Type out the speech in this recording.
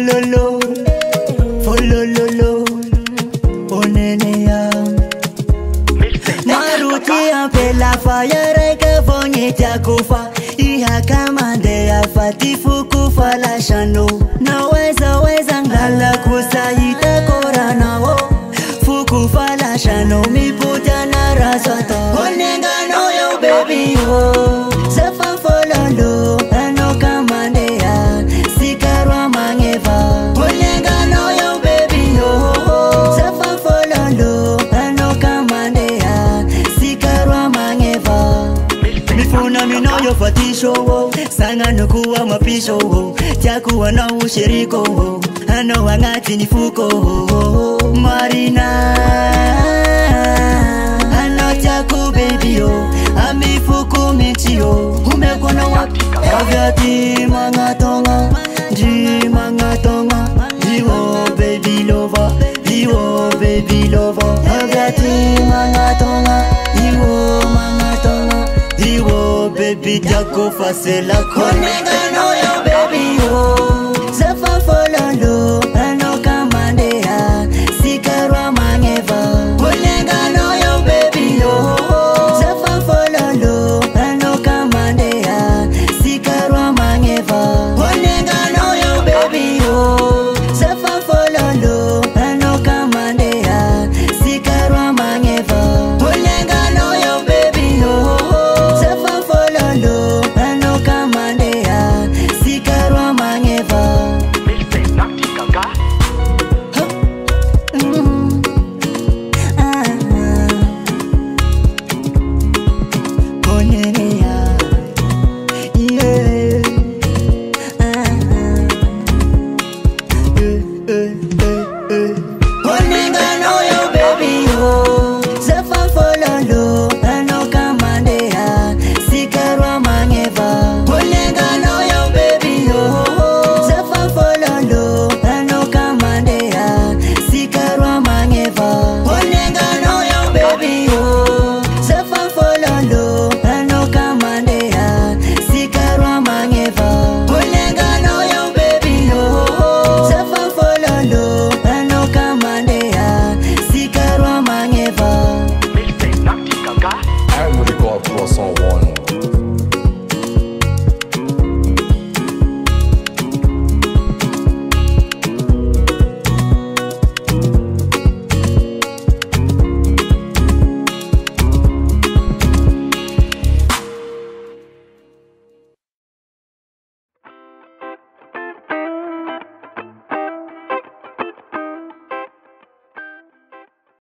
follow, follow, onene ya. Maruti apela fire ke vonye takufa. Iha kamande ya fatifu kufa la shano. Naweza ngala kusaita korana wo. Fuku fala shano mi puta na rasata. Onenga no yo baby yo. Safa follow ano kamande ya. Sikarwa mangeva. Onenga no yo baby yo. Safa follow ano kamande ya. Sikarwa mangeva. Mifuna mino yo fatisho. Sanga nukuwa mapisho. Chakuwa na ushiriko. Ano wangati nifuko. Marina, ano chaku baby yo, amifuku michio, umekona wapi? Avyati mangatonga, ji mangatonga, jiwo baby lover, jiwo baby lover. Avyati mangatonga, jiwo mangatonga, jiwo baby jako fasela konenga no yo baby yo.